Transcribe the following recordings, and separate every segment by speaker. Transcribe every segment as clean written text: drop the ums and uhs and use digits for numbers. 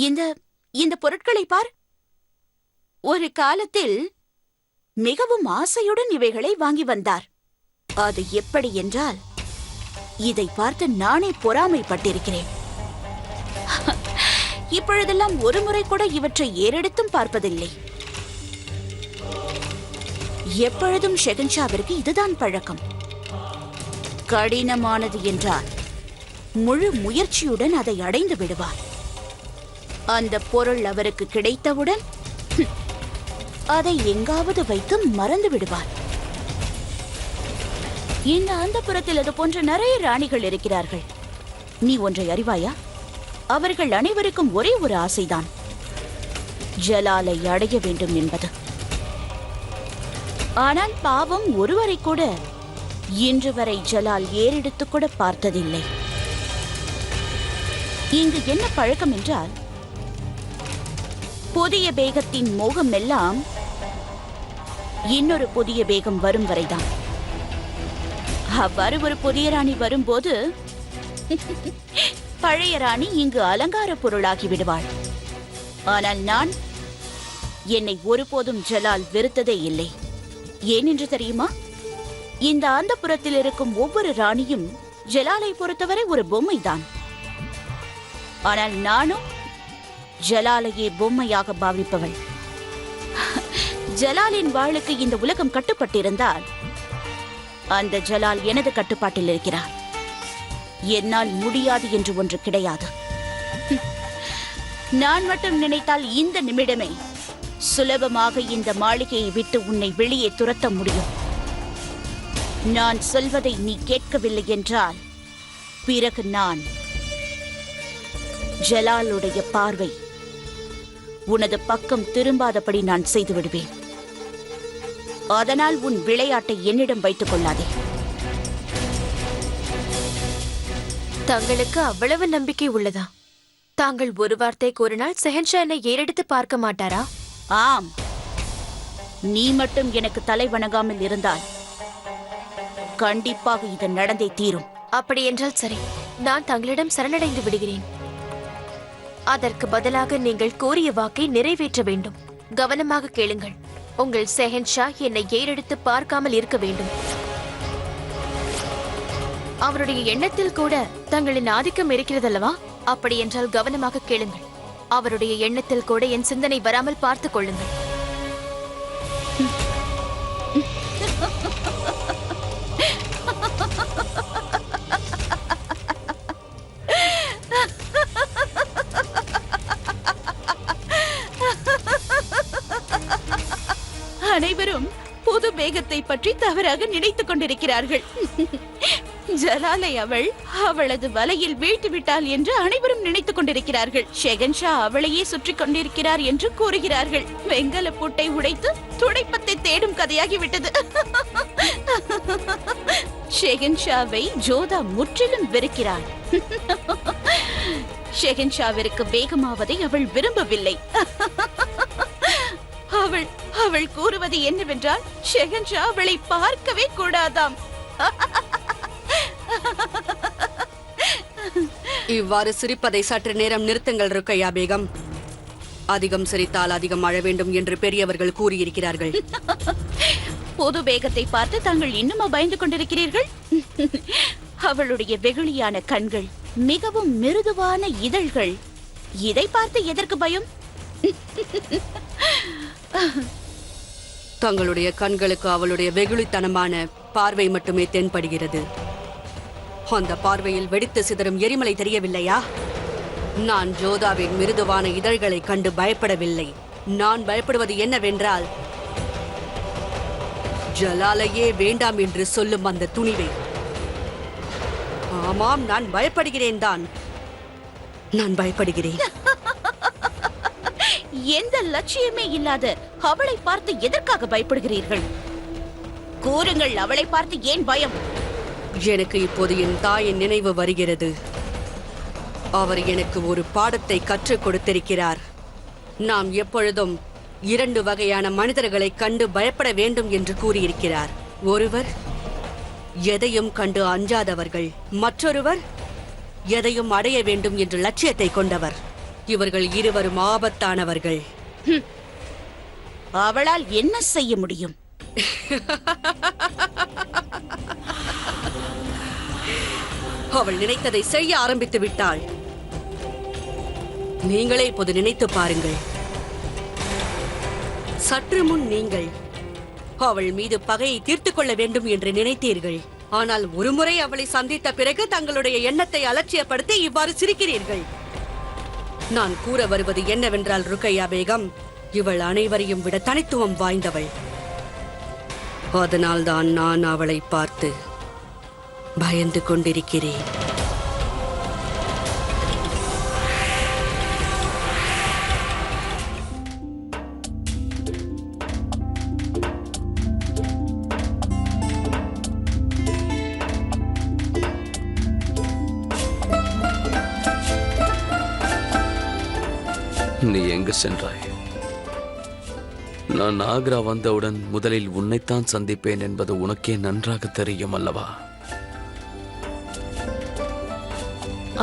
Speaker 1: இந்த இந்த பொருட்களை பார். ஒரு காலத்தில் மிகவும் ஆசையுடன் இவைகளை வாங்கி வந்தார். அது எப்படி என்றால், இதை பார்த்து நானே பொறாமைப்பட்டிருக்கிறேன். இப்பொழுதெல்லாம் ஒரு முறை கூட இவற்றை ஏறெடுத்தும் பார்ப்பதில்லை. எப்பொழுதும் ஷெகன்ஷாவிற்கு இதுதான் பழக்கம். கடினமானது என்றால் முழு முயற்சியுடன் அதை அடைந்து விடுவார். அந்த பொருள் அவருக்கு கிடைத்தவுடன் அதை எங்காவது வைத்து மறந்து விடுவார். இந்த அந்தப்புறத்தில் அது போன்ற நிறைய ராணிகள் இருக்கிறார்கள். நீ ஒன்றை அறிவாயா? அவர்கள் அனைவருக்கும் ஒரே ஒரு ஆசைதான், ஜலாலை அடைய வேண்டும் என்பது. ஆனால் பாவம், ஒருவரை கூட இன்று வரை ஜலால் ஏறெடுத்து கூட பார்த்ததில்லை. இங்கு என்ன பழக்கம் என்றால், புதிய பேகத்தின் மோகம் எல்லாம் இன்னொரு புதிய பேகம் வரும் வரைதான். அவ்வாறு ஒரு புதிய ராணி வரும்போது பழைய ராணி இங்கு அலங்கார பொருளாகி விடுவாள். ஆனால் நான், என்னை ஒருபோதும் ஜலால் வெறுத்ததே இல்லை. ஏனென்று தெரியுமா? இந்த அந்தப்புறத்தில் இருக்கும் ஒவ்வொரு ராணியும் ஜலாலை பொறுத்தவரை ஒரு பொம்மைதான். ஆனால் நானும் ஜலாலையே பொம்மையாக பாவிப்பவள். ஜலாலின் வாளுக்கு இந்த உலகம் கட்டுப்பட்டிருந்தால் அந்த ஜலால் எனது கட்டுப்பாட்டில் இருக்கிறார். என்னால் முடியாது என்று ஒன்று கிடையாது. நான் மட்டும் நினைத்தால் இந்த நிமிடமே சுலபமாக இந்த மாளிகையை விட்டு உன்னை வெளியே துரத்த முடியும். நான் சொல்வதை நீ கேட்கவில்லை என்றால் பிறகு நான், ஜலாலுடைய பார்வை உனது பக்கம் திரும்பாதபடி நான் செய்து விடுவேன். அதனால் உன் விளையாட்டை என்னிடம் வைத்துக் கொள்ளாதே.
Speaker 2: தங்களுக்கு அவ்வளவு நம்பிக்கை உள்ளதா? தாங்கள் ஒரு வார்த்தை கூறினால் ஷெஹன்ஷா என்னை ஏறெடுத்து பார்க்க மாட்டாரா?
Speaker 1: ஆம், நீ மட்டும் எனக்கு தலை வணங்காமல் இருந்தால் கண்டிப்பாக இது நடந்தே தீரும்.
Speaker 2: அப்படி என்றால் சரி, நான் தங்களிடம் சரணடைந்து விடுகிறேன். அதற்கு பதிலாக நீங்கள் கூறிய வாக்கை நிறைவேற்ற வேண்டும். கவனமாக கேளுங்கள். உங்கள் ஷெஹன்ஷா என்னை ஏறெடுத்து பார்க்காமல் இருக்க வேண்டும். அவருடைய எண்ணத்தில் கூட தங்களின் ஆதிக்கம் இருக்கிறதல்லவா? அப்படி என்றால் கவனமாக கேளுங்கள். அவருடைய எண்ணத்தில் கூட என் சிந்தனை வராமல் பார்த்துக் கொள்ளுங்கள்.
Speaker 1: அனைவரும் புது பேகத்தை பற்றி தவறாக நினைத்துக் கொண்டிருக்கிறார்கள். ஜலாலை அவளது வலையில் வீழ்த்து விட்டாள் என்று அனைவரும் நினைத்துக் கொண்டிருக்கிறார்கள். ஷெகன்ஷா அவளையே சுற்றி கொண்டிருக்கிறார் என்று கூறுகிறார்கள். வெங்கல பூட்டை உடைத்து துடைப்பத்தை தேடும் கதையாகிவிட்டது. ஷெகன்ஷாவை ஜோதா முற்றிலும் வெறுக்கிறாள். ஷெகன்ஷாவிற்கு வேகமாவதை அவள் விரும்பவில்லை. அவள் கூறுவது என்னவென்றால், ஷெஹன்ஷா அவளை பார்க்கவே கூடாதாம்.
Speaker 3: இவ்வாறு சிரிப்பதை சற்று நேரம் நிறுத்துங்கள் ருக்கையா பேகம். அதிகம் சிரித்தால் அதிகம் அழ வேண்டும் என்று பெரியவர்கள் கூறியிருக்கிறார்கள்.
Speaker 1: பொது வேகத்தை பார்த்து தாங்கள் இன்னுமா பயந்து கொண்டிருக்கிறீர்கள்? அவளுடைய வெகுளியான கண்கள், மிகவும் மிருதுவான இதழ்கள், இதை பார்த்து எதற்கு பயம்?
Speaker 3: தங்களுடைய கண்களுக்கு அவளுடைய வெகுளித்தனமான பார்வை மட்டுமே தென்படுகிறது. அந்த பார்வையில் வெடித்து சிதறும் எரிமலை தெரியவில்லையா? நான் ஜோதாவின் மிருதுவான இதழ்களை கண்டு பயப்படவில்லை. நான் பயப்படுவது என்னவென்றால், ஜலாலையே வேண்டாம் என்று சொல்லும் அந்த துணிவை. ஆமாம், நான் பயப்படுகிறேன் தான். நான் பயப்படுகிறேன்.
Speaker 1: எந்த லட்சியமே இல்லாத அவளை பார்த்து எதற்காக பயப்படுகிறீர்கள்? கூறுங்கள், அவளை பார்த்து ஏன் பயம்?
Speaker 3: எனக்கு இப்போது என் தாயின் நினைவு வருகிறது. அவர் எனக்கு ஒரு பாடத்தை கற்றுக் கொடுத்திருக்கிறார். நாம் எப்பொழுதும் 2 வகையான மனிதர்களை கண்டு பயப்பட வேண்டும் என்று கூறியிருக்கிறார். ஒருவர் எதையும் கண்டு அஞ்சாதவர்கள், மற்றொருவர் எதையும் அடைய வேண்டும் என்ற லட்சியத்தை கொண்டவர். இவர்கள் இருவரும் ஆபத்தானவர்கள்.
Speaker 1: அவளால் என்ன செய்ய முடியும்?
Speaker 3: அவள் நினைத்ததை செய்ய ஆரம்பித்து விட்டாள். நீங்களே இப்போது நினைத்து பாருங்கள். சற்று முன் நீங்கள் அவள் மீது பகையை தீர்த்து கொள்ள வேண்டும் என்று நினைத்தீர்கள். ஆனால் ஒருமுறை அவளை சந்தித்த பிறகு தங்களுடைய எண்ணத்தை அலட்சியப்படுத்தி இவ்வாறு சிரிக்கிறீர்கள். நான் கூற வருவது என்னவென்றால் ருக்கையா பேகம், இவள் அனைவரையும் விட தனித்துவம் வாய்ந்தவள். அதனால்தான் நான் அவளை பார்த்து பயந்து கொண்டிருக்கிறேன்.
Speaker 4: நீ எங்கு சென்றாய்? நான் ஆக்ரா வந்தவுடன் முதலில் உன்னைத்தான் சந்திப்பேன் என்பது உனக்கே நன்றாக தெரியும் அல்லவா?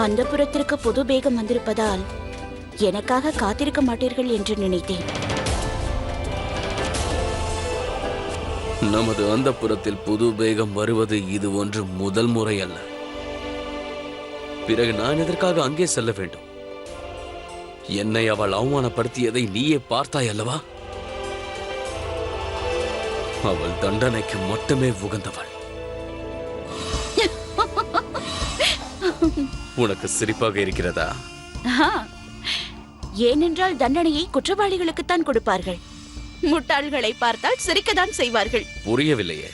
Speaker 1: அந்த புறத்திற்கு புது பேகம் வந்திருப்பதால் எனக்காக காத்திருக்க மாட்டீர்கள் என்று நினைத்தேன்.
Speaker 4: நமது அந்த புறத்தில் புது பேகம் வருவது இது ஒன்று முதல் முறை அல்ல. பிறகு நான் எதற்காக அங்கே செல்ல வேண்டும்? என்னை அவள் அவமானப்படுத்தியதை நீயே பார்த்தாய் அல்லவா? அவள் தண்டனைக்கு மட்டுமே உகந்தவள். உனக்கு சிரிப்பாக இருக்கிறதா?
Speaker 1: ஏனென்றால் தண்டனையை குற்றவாளிகளுக்குத்தான் கொடுப்பார்கள். முட்டாள்களை பார்த்தால் சிரிக்கத்தான் செய்வார்கள்.
Speaker 4: புரியவில்லையே.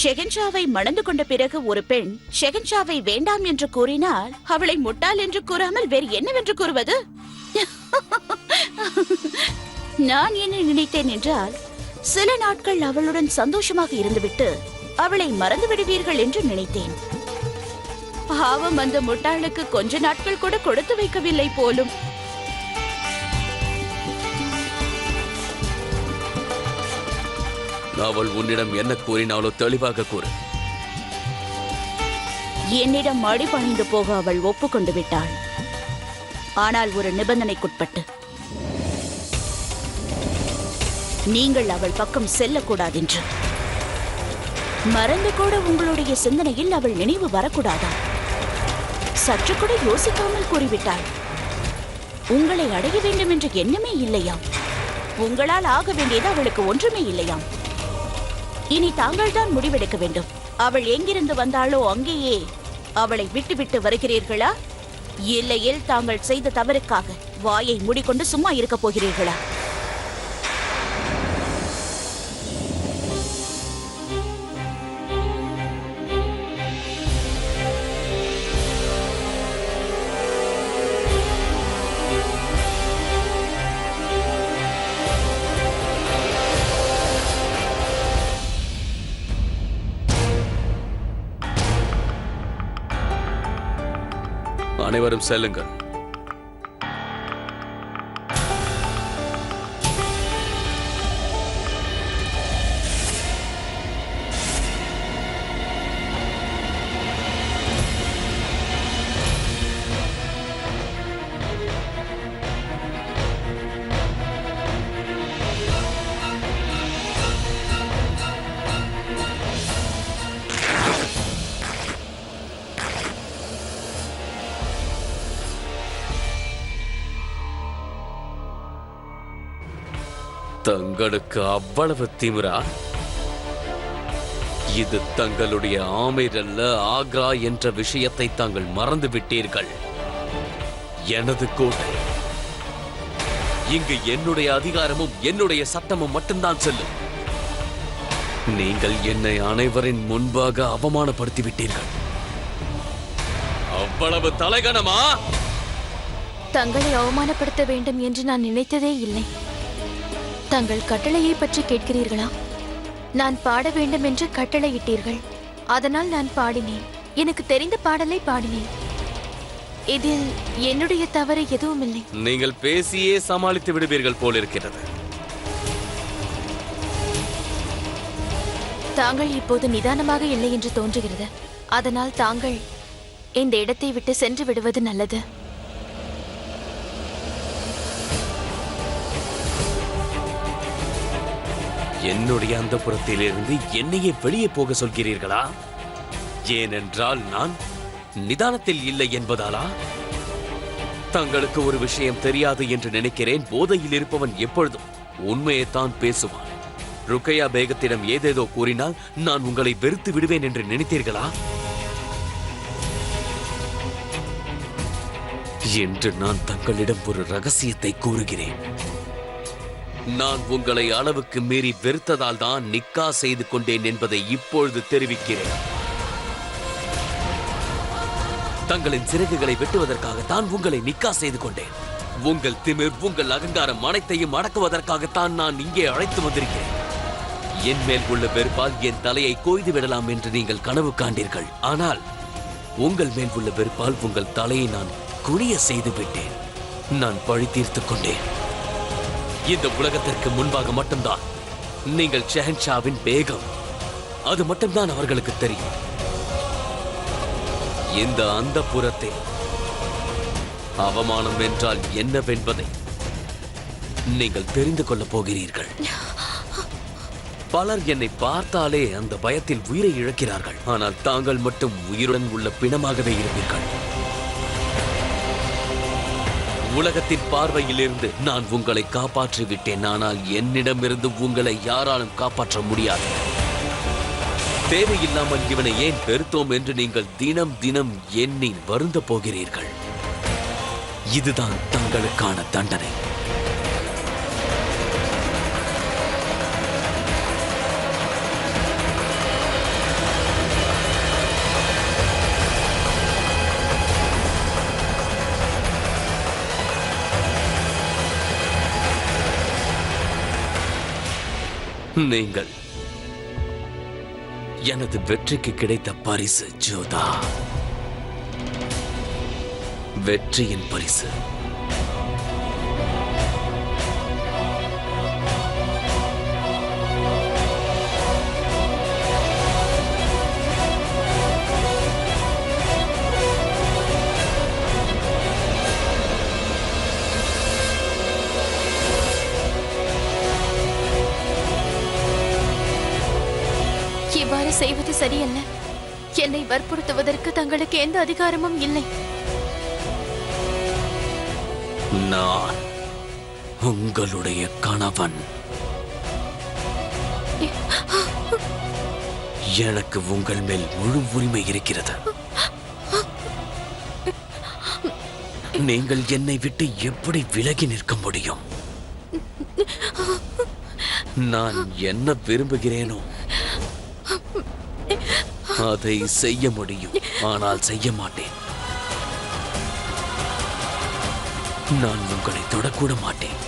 Speaker 1: ஷெகன்ஷாவை மணந்து கொண்ட பிறகு ஒரு பெண் ஷெகன்ஷாவை வேண்டாம் என்று கூறினால் அவளை முட்டாள் என்று கூறாமல் வேறு என்னவென்று கூறுவது? நான் என்ன நினைத்தேன் என்றால், சில நாட்கள் அவளுடன் சந்தோஷமாக இருந்துவிட்டு அவளை மறந்து விடுவீர்கள் என்று நினைத்தேன். பாவம், அந்த முட்டாளுக்கு கொஞ்ச நாட்கள் கூட கொடுத்து வைக்கவில்லை போலும்.
Speaker 4: அவள் உன்னிடம் என்ன கூறினாலோ தெளிவாக கூறு.
Speaker 1: என்னிடம் அடிபணிந்து போக அவள் ஒப்புக்கொண்டு விட்டாள். ஆனால் ஒரு நிபந்தனைக்குட்பட்டு. நீங்கள் அவள் பக்கம் செல்லக்கூடாதென்று. மறந்து கூட உங்களுடைய சிந்தனையில் அவள் நினைவு வரக்கூடாதா? சற்று கூட யோசிக்காமல் கூறிவிட்டாள். உங்களை அடைய வேண்டும் என்ற எண்ணமே இல்லையாம். உங்களால் ஆக வேண்டியது அவளுக்கு ஒன்றுமே இல்லையாம். இனி தாங்கள் தான் முடிவெடுக்க வேண்டும். அவள் எங்கிருந்து வந்தாளோ அங்கேயே அவளை விட்டுவிட்டு வருகிறீர்களா, இல்லையில் தாங்கள் செய்த தவறுக்காக வாயை மூடிக்கொண்டு சும்மா இருக்க போகிறீர்களா?
Speaker 4: அனைவரும் செல்லுங்கள். தங்களுக்கு அவ்வளவு திமிரா? இது தங்களுடைய ஆமீர் அல்ல, ஆக்ரா என்ற விஷயத்தை தாங்கள் மறந்து விட்டீர்கள். எனது கோட்டை. இங்கு என்னுடைய அதிகாரமும் என்னுடைய சட்டமும் மட்டும்தான் செல்லும். நீங்கள் என்னை அனைவரின் முன்பாக அவமானப்படுத்தி விட்டீர்கள். அவ்வளவு தலைகணமா?
Speaker 2: தங்களை அவமானப்படுத்த வேண்டும் என்று நான் நினைத்ததே இல்லை. தங்கள் கட்டளையை பற்றி கேட்கிறீர்களா? நான் பாட வேண்டும் என்று கட்டளையிட்டீர்கள். அதனால் நான் பாடினேன். எனக்கு தெரிந்த பாடலை பாடினேன். இதில் என்னுடைய தவறு எதுவும் இல்லை.
Speaker 4: நீங்கள் பேசியே சமாளித்து விடுவீர்கள் போலிருக்கிறது.
Speaker 2: தாங்கள் இப்போது நிதானமாக இல்லை என்று தோன்றுகிறது. அதனால் தாங்கள் இந்த இடத்தை விட்டு சென்று விடுவது நல்லது.
Speaker 4: என்னுடைய அந்தப்புறத்திலிருந்து என்னையே வெளியே போக சொல்கிறீர்களா? ஏனென்றால் நான் நிதானத்தில் இல்லை என்பதாலா? தங்களுக்கு ஒரு விஷயம் தெரியாது என்று நினைக்கிறேன். போதையில் இருப்பவன் எப்பொழுதும் உண்மையைத்தான் பேசுவான். ருக்கையா பேகத்திடம் ஏதேதோ கூறினால் நான் உங்களை வெறுத்து விடுவேன் என்று நினைத்தீர்களா? என்று நான் தங்களிடம் ஒரு ரகசியத்தை கூறுகிறேன். நான் உங்களை அளவுக்கு மீறி வெறுத்ததால் தான் நிக்கா செய்து கொண்டேன் என்பதை இப்பொழுது தெரிவிக்கிறேன். தங்களின் சிறகுகளை வெட்டுவதற்காகத்தான் உங்களை நிக்கா செய்து கொண்டேன். உங்கள் திமிர், உங்கள் அகங்காரம் அனைத்தையும் அடக்குவதற்காகத்தான் நான் இங்கே அழைத்து வந்திருக்கிறேன். என் மேல் உள்ள வெறுப்பால் என் தலையை கொய்து விடலாம் என்று நீங்கள் கனவு காண்டீர்கள். ஆனால் உங்கள் மேல் உள்ள வெறுப்பால் உங்கள் தலையை நான் குனிய செய்து விட்டேன். நான் பழி தீர்த்துக் கொண்டேன். இந்த உலகத்திற்கு முன்பாக மட்டும்தான் நீங்கள் ஷெஹன்ஷாவின் பேகம். அது மட்டும்தான் அவர்களுக்கு தெரியும். இந்த அந்தப்புறத்தில் அவமானம் என்றால் என்னவென்பதை நீங்கள் தெரிந்து கொள்ளப் போகிறீர்கள். பலர் என்னை பார்த்தாலே அந்த பயத்தில் உயிரை இழக்கிறார்கள். ஆனால் தாங்கள் மட்டும் உயிருடன் உள்ள பிணமாகவே இருப்பீர்கள். உலகத்தின் பார்வையிலிருந்து நான் உங்களை காப்பாற்றி விட்டேன். ஆனால் என்னிடமிருந்து உங்களை யாராலும் காப்பாற்ற முடியாது. தேவையில்லாமல் இவனை ஏன் பெருத்தோம் என்று நீங்கள் தினம் தினம் எண்ணி வருந்த போகிறீர்கள். இதுதான் தங்களுக்கான தண்டனை. நீங்கள் எனது வெற்றிக்கு கிடைத்த பரிசு ஜோதா. வெற்றியின் பரிசு.
Speaker 2: இவ்வாறு செய்வது சரியல்ல. என்னை வற்புறுத்துவதற்கு தங்களுக்கு எந்த அதிகாரமும் இல்லை.
Speaker 4: நான் உங்களுடைய கணவன். எனக்கு உங்கள் மேல் முழு உரிமை இருக்கிறது. நீங்கள் என்னை விட்டு எப்படி விலகி நிற்க முடியும்? நான் என்ன விரும்புகிறேனோ அதை செய்ய முடியும். ஆனால் செய்ய மாட்டேன். நான் உங்களை தொடக்கூட மாட்டேன்.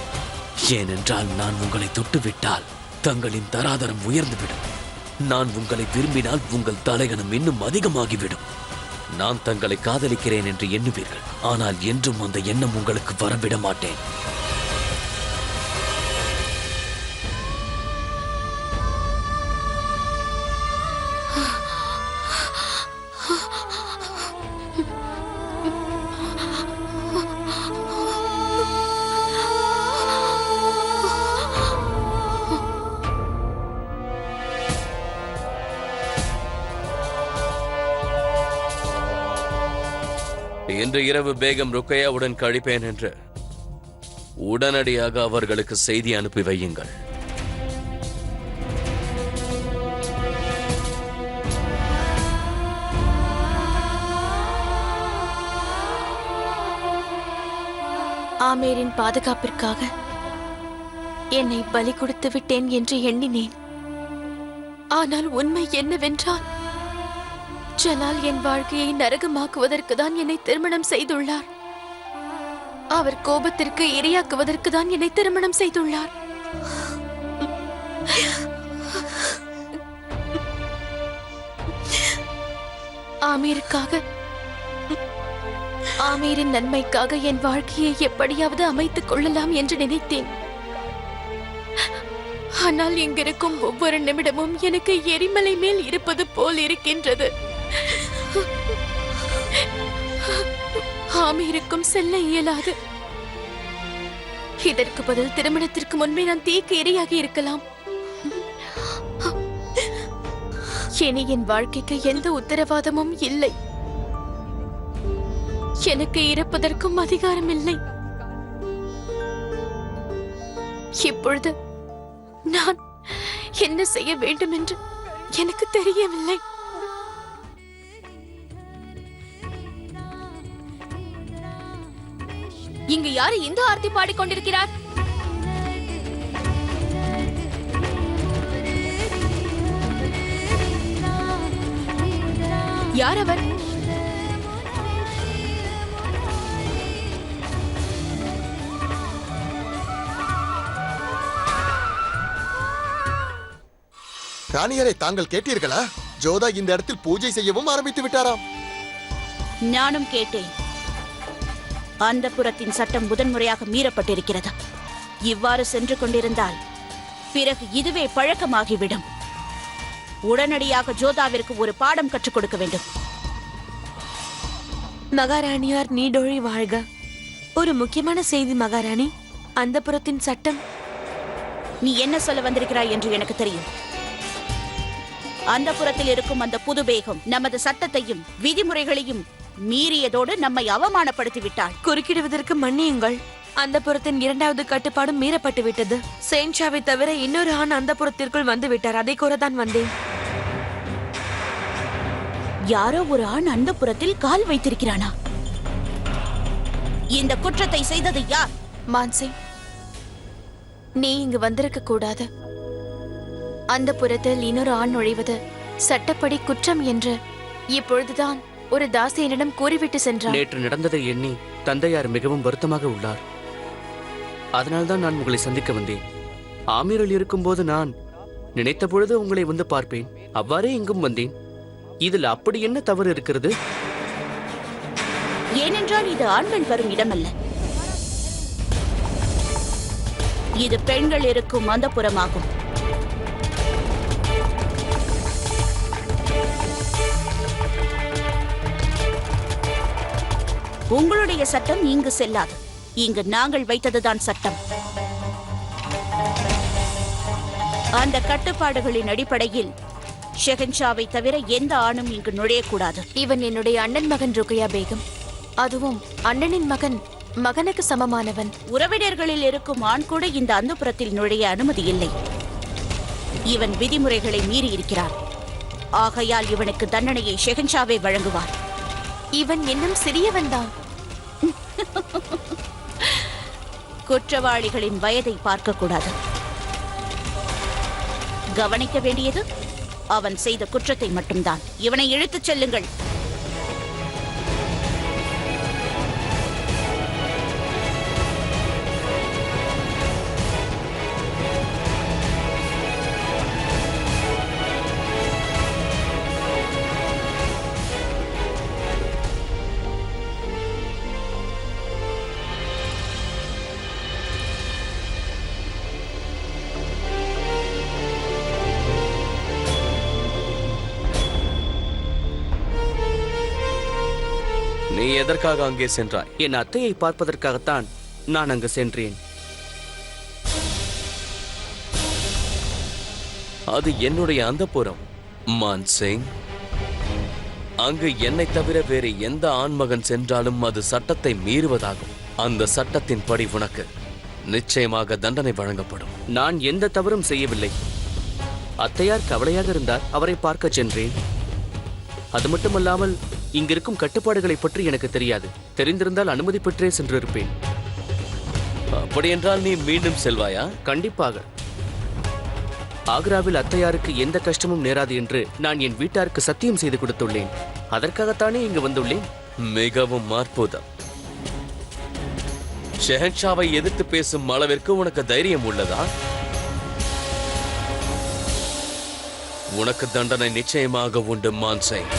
Speaker 4: ஏனென்றால் நான் உங்களை தொட்டுவிட்டால் தங்களின் தராதரம் உயர்ந்துவிடும். நான் உங்களை விரும்பினால் உங்கள் தலைகணம் இன்னும் அதிகமாகிவிடும். நான் தங்களை காதலிக்கிறேன் என்று எண்ணுவீர்கள். ஆனால் என்றும் அந்த எண்ணம் உங்களுக்கு வரவிட மாட்டேன். இன்று இரவு பேகம் ருக்கையாவுடன் கழிப்பேன் என்று உடனடியாக அவர்களுக்கு செய்தி அனுப்பி வையுங்கள்.
Speaker 2: ஆமேரின் பாதுகாப்பிற்காக என்னை பலி கொடுத்து விட்டேன் என்று எண்ணினேன். ஆனால் உண்மை என்னவென்றால் ஜலால் என் வாழ்க்கையை நரகமாக்குவதற்கு தான் என்னை திருமணம் செய்துள்ளார். அவர் கோபத்திற்கு இரையாக்குவதற்கு தான் என்னை திருமணம் செய்துள்ளார். ஆமீருக்காக, ஆமீரின் நன்மைக்காக என் வாழ்க்கையை எப்படியாவது அமைத்துக் கொள்ளலாம் என்று நினைத்தேன். ஆனால் இங்கிருக்கும் ஒவ்வொரு நிமிடமும் எனக்கு எரிமலை மேல் இருப்பது போல் இருக்கின்றது. ஆமீருக்கும் செல்ல இயலாது. இதற்கு பதில் திருமணத்திற்கு முன்பே நான் தீக்கு இரையாகி இருக்கலாம். இனி என் வாழ்க்கைக்கு எந்த உத்தரவாதமும் இல்லை. எனக்கு இறப்பதற்கும் அதிகாரம் இல்லை. இப்பொழுது நான் என்ன செய்ய வேண்டும் என்று எனக்கு தெரியவில்லை.
Speaker 5: இங்கு யாரு இந்து ஆர்த்தி பாடிக்கொண்டிருக்கிறார்? யார் அவர்?
Speaker 6: ராணியரை தாங்கள் கேட்டீர்களா? ஜோதா இந்த இடத்தில் பூஜை செய்யவும் ஆரம்பித்து விட்டாராம்.
Speaker 1: நானும் கேட்டேன். அந்தப்புரத்தின் சட்டம் முதன்முறையாக மீறப்பட்டிருக்கிறது. இவ்வாறு சென்று கொண்டிருந்தால் பிறகு இதுவே பழக்கமாகிவிடும். உடனடியாக ஜோதாவிற்கு ஒரு பாடம் கற்றுக் கொடுக்க வேண்டும்.
Speaker 7: மகாராணியார் நீடொழி வாழ்க. ஒரு முக்கியமான செய்தி மகாராணி. அந்தப்புரத்தின் சட்டம்.
Speaker 1: நீ என்ன சொல்ல வந்திருக்கிறாய் என்று எனக்கு தெரியும். அந்தப்புரத்தில் இருக்கும் அந்த புது பேகம் நமது சட்டத்தையும் விதிமுறைகளையும் மீறியதோடு நம்மை அவமானப்படுத்தி விட்டாள்.
Speaker 7: குறுக்கிடுவதற்கு மன்னியுங்கள். அந்தப்புரத்தின் இரண்டாவது கட்டுப்பாடும் மீறப்பட்டு விட்டது. சேன்ஷாவை தவிர இன்னொரு ஆண் அந்தப்புரத்திற்குள் வந்து விட்டார். அதை கூறதான் வந்தேன்.
Speaker 1: யாரோ ஒரு ஆண் அந்தப்புரத்தில் கால் வைத்திருக்கிறானா? இந்த குற்றத்தை செய்தது யார்?
Speaker 2: மான்சிங், நீ இங்கு வந்திருக்க கூடாது. அந்தப்புரத்தில் இன்னொரு ஆண் நுழைவது சட்டப்படி குற்றம் என்று இப்பொழுதுதான் ஒரு தாசியனிடம் கூறிவிட்டு சென்றார்.
Speaker 8: நேற்று நடந்ததை எண்ணி தந்தையார் மிகவும் வருத்தமாக உள்ளார். அதனால்தான் நான் உங்களை சந்திக்க வந்தேன். ஆமீரில் இருக்கும்போது நான் நினைத்த பொழுது உங்களை வந்து பார்ப்பேன். அவ்வாறே இங்கும் வந்தேன். இதில் அப்படி என்ன தவறு இருக்கிறது?
Speaker 1: ஏனென்றால் இது ஆண்கள் வரும் இடமல்ல. இது பெண்கள் இருக்கும் அந்தப்புரமாகும். உங்களுடைய சட்டம் இங்கு செல்லாது. இங்கு நாங்கள் வைத்ததுதான் சட்டம். அந்த கட்டுப்பாடுகளின் அடிப்படையில் ஷெஹன்ஷாவை தவிர எந்த ஆணும் இங்கு நுழையக்கூடாது.
Speaker 2: இவன் என்னுடைய அண்ணன் மகன் ருக்கையா பேகம். அதுவும் அண்ணனின் மகன் மகனுக்கு சமமானவன்.
Speaker 1: உறவினர்களில் இருக்கும் ஆண் கூட இந்த அந்தப்புரத்தில் நுழைய அனுமதி இல்லை. இவன் விதிமுறைகளை மீறி இருக்கிறான். ஆகையால் இவனுக்கு தண்டனையை ஷெஹன்ஷாவே வழங்குவார்.
Speaker 2: இவன் இன்னும் சிறியவன்தான்.
Speaker 1: குற்றவாளிகளின் வயதை பார்க்கக்கூடாது. கவனிக்க வேண்டியது அவன் செய்த குற்றத்தை மட்டும்தான். இவனை இழுத்துச் செல்லுங்கள்.
Speaker 4: நீ எதற்காக அங்கே சென்றாய்?
Speaker 8: என் அத்தையை பார்ப்பதற்காகத்தான் நான் அங்கு சென்றேன்.
Speaker 4: அது என்னுடைய அந்தப்புரம் மான்சிங். அங்கு என்னை தவிர வேறு எந்த ஆண்மகன் சென்றாலும் அது சட்டத்தை மீறுவதாகும். அந்த சட்டத்தின் படி உனக்கு நிச்சயமாக தண்டனை வழங்கப்படும்.
Speaker 8: நான் எந்த தவறும் செய்யவில்லை. அத்தையார் கவலையாக இருந்தார், அவரை பார்க்க சென்றேன். அது மட்டுமல்லாமல் இங்கிருக்கும் கட்டுப்பாடுகளை பற்றி எனக்கு தெரியாது. தெரிந்திருந்தால் அனுமதி பெற்றே சென்றிருப்பேன்.
Speaker 4: அப்படியென்றால் நீ மீண்டும் செல்வாயா?
Speaker 8: கண்டிப்பாக. ஆக்ராவில் அத்தையாருக்கு எந்த கஷ்டமும் நேராது என்று நான் என் வீட்டாருக்கு சத்தியம் செய்து கொடுத்துள்ளேன். அதற்காகத்தானே இங்கு வந்துள்ளேன்.
Speaker 4: மிகவும் அற்புதம். ஷெஹன்ஷாவை எதிர்த்து பேசும் அளவிற்கு உனக்கு தைரியம் உள்ளதா? உனக்கு தண்டனை நிச்சயமாக உண்டு மான்சிங்.